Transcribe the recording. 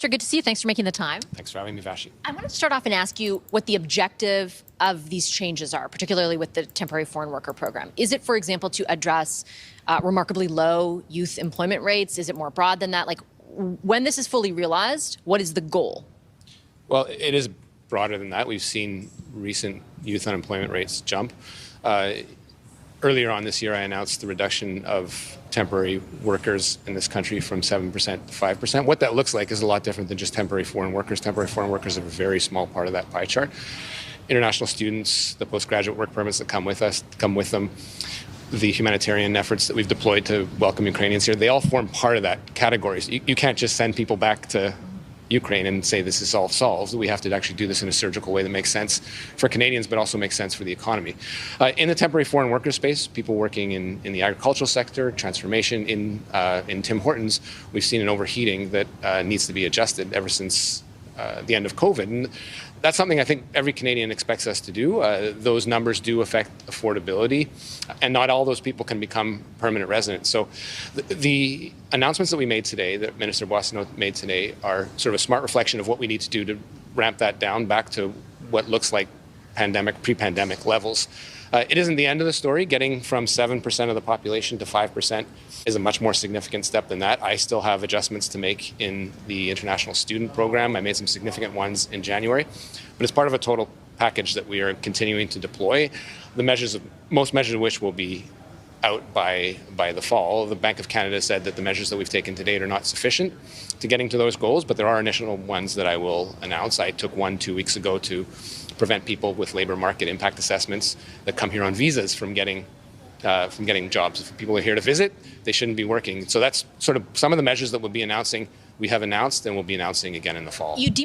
Sure, good to see you. Thanks for making the time. Thanks for having me, Vashi. I want to start off and ask you what the objective of these changes are, particularly with the temporary foreign worker program. Is it, for example, to address remarkably low youth employment rates? Is it more broad than that? Like, when this is fully realized, what is the goal? Well, it is broader than that. We've seen recent youth unemployment rates jump. Earlier on this year, I announced the reduction of temporary workers in this country from 7% to 5%. What that looks like is a lot different than just temporary foreign workers. Temporary foreign workers are a very small part of that pie chart. International students, the postgraduate work permits that come with them, the humanitarian efforts that we've deployed to welcome Ukrainians here, they all form part of that category. So you can't just send people back to Ukraine and say this is all solved. We have to actually do this in a surgical way that makes sense for Canadians, but also makes sense for the economy. In the temporary foreign worker space, people working in the agricultural sector, transformation in Tim Hortons, we've seen an overheating that needs to be adjusted ever since the end of COVID. And that's something I think every Canadian expects us to do. Those numbers do affect affordability, and not all those people can become permanent residents. So the announcements that we made today, that Minister Boissonnault made today, are sort of a smart reflection of what we need to do to ramp that down back to what looks like pre-pandemic levels. It isn't the end of the story. Getting from 7% of the population to 5% is a much more significant step than that. I still have adjustments to make in the international student program. I made some significant ones in January, but it's part of a total package that we are continuing to deploy. Most measures of which will be out by the fall. The Bank of Canada said that the measures that we've taken to date are not sufficient to getting to those goals, but there are initial ones that I will announce. I took one 2 weeks ago to prevent people with labor market impact assessments that come here on visas from getting jobs. If people are here to visit, they shouldn't be working. So that's sort of some of the measures that we'll be announcing. We have announced and we'll be announcing again in the fall.